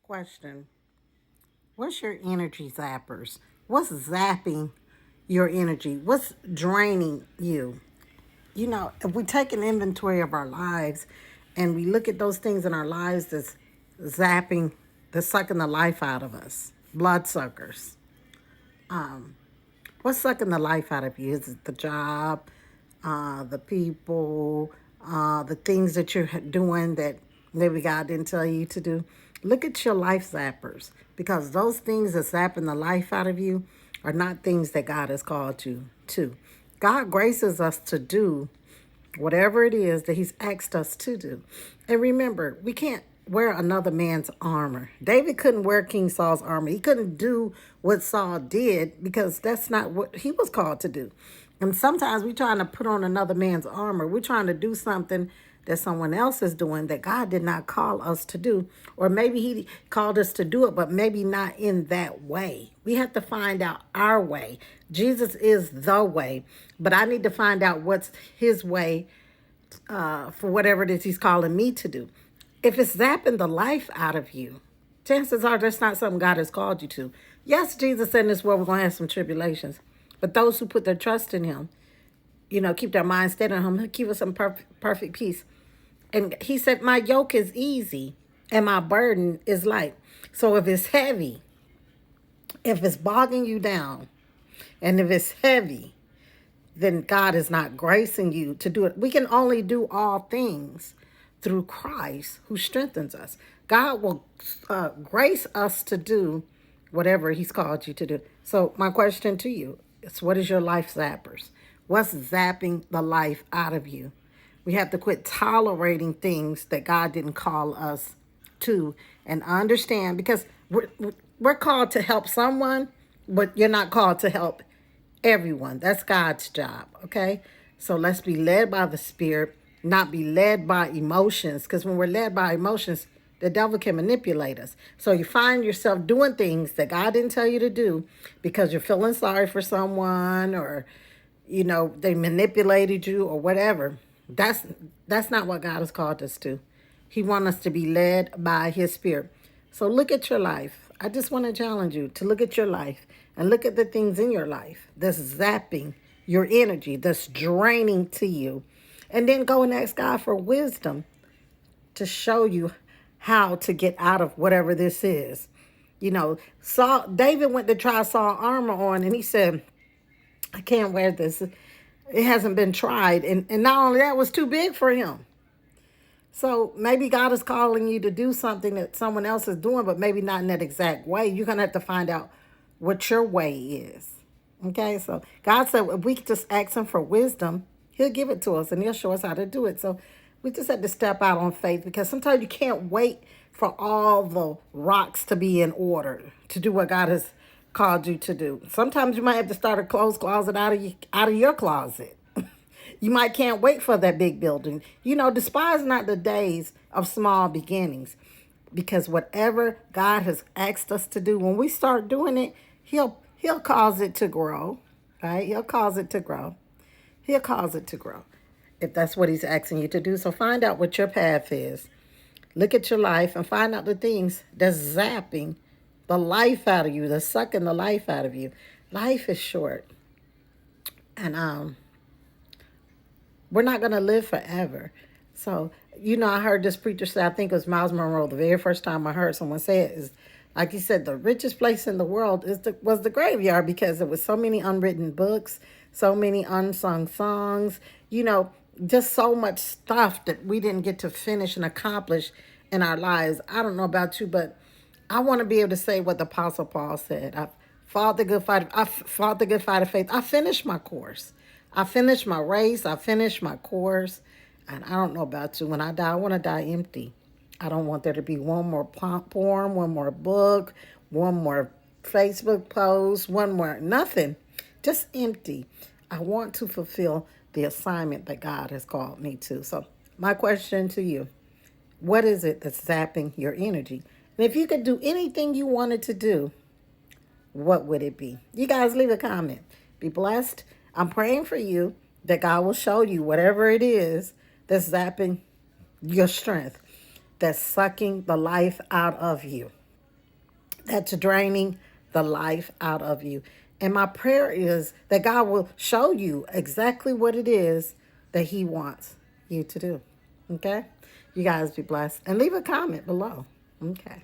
Question. What's your energy zappers? What's zapping your energy? What's draining you? If we take an inventory of our lives and we look at those things in our lives that's zapping, that's sucking the life out of us, bloodsuckers. What's sucking the life out of you? Is it the job, the people, the things that you're doing that maybe God didn't tell you to do? Look at your life zappers because those things that's zapping the life out of you are not things that God has called you to. God graces us to do whatever it is that He's asked us to do. And remember, we can't wear another man's armor. David couldn't wear King Saul's armor. He couldn't do what Saul did because that's not what he was called to do. And sometimes we're trying to put on another man's armor. We're trying to do something that someone else is doing that God did not call us to do. Or maybe He called us to do it, but maybe not in that way. We have to find out our way. Jesus is the way, but I need to find out what's His way for whatever it is He's calling me to do. If it's zapping the life out of you, chances are that's not something God has called you to. Yes, Jesus said in this world we're going to have some tribulations, but those who put their trust in Him, keep their mind steady on Him, He'll keep us in perfect peace. And He said, my yoke is easy and my burden is light. So if it's heavy, if it's bogging you down, and if it's heavy, then God is not gracing you to do it. We can only do all things through Christ who strengthens us. God will grace us to do whatever He's called you to do. So my question to you is, what is your life zappers? What's zapping the life out of you? We have to quit tolerating things that God didn't call us to and understand, because we're called to help someone, but you're not called to help everyone. That's God's job, okay? So let's be led by the Spirit, not be led by emotions, because when we're led by emotions, the devil can manipulate us. So you find yourself doing things that God didn't tell you to do because you're feeling sorry for someone, or they manipulated you or whatever. That's not what God has called us to. He wants us to be led by His Spirit. So look at your life. I just want to challenge you to look at your life and look at the things in your life that's zapping your energy, that's draining to you. And then go and ask God for wisdom to show you how to get out of whatever this is. David went to try Saul armor on and he said, I can't wear this. It hasn't been tried. And not only that, it was too big for him. So maybe God is calling you to do something that someone else is doing, but maybe not in that exact way. You're going to have to find out what your way is. Okay, so God said if we just ask Him for wisdom, He'll give it to us and He'll show us how to do it. So we just have to step out on faith, because sometimes you can't wait for all the rocks to be in order to do what God has called you to do. Sometimes you might have to start a clothes closet out of your closet. You might can't wait for that big building. Despise not the days of small beginnings, because whatever God has asked us to do, when we start doing it, He'll cause it to grow, right? He'll cause it to grow. He'll cause it to grow if that's what He's asking you to do. So find out what your path is. Look at your life and find out the things that's zapping the life out of you, that's sucking the life out of you. Life is short. And we're not going to live forever. So, I heard this preacher say, I think it was Miles Monroe, the very first time I heard someone say it, is, like he said, the richest place in the world was the graveyard, because there was so many unwritten books, so many unsung songs, just so much stuff that we didn't get to finish and accomplish in our lives. I don't know about you, but I want to be able to say what the Apostle Paul said. I fought the good fight. I fought the good fight of faith. I finished my course. I finished my race. I finished my course. And I don't know about you. When I die, I want to die empty. I don't want there to be one more porn, one more book, one more Facebook post, one more nothing. Just empty. I want to fulfill the assignment that God has called me to. So my question to you, what is it that's zapping your energy? And if you could do anything you wanted to do, what would it be? You guys leave a comment. Be blessed. I'm praying for you that God will show you whatever it is that's zapping your strength, that's sucking the life out of you. that's draining the life out of you. And my prayer is that God will show you exactly what it is that He wants you to do. Okay? You guys be blessed. And leave a comment below. Okay.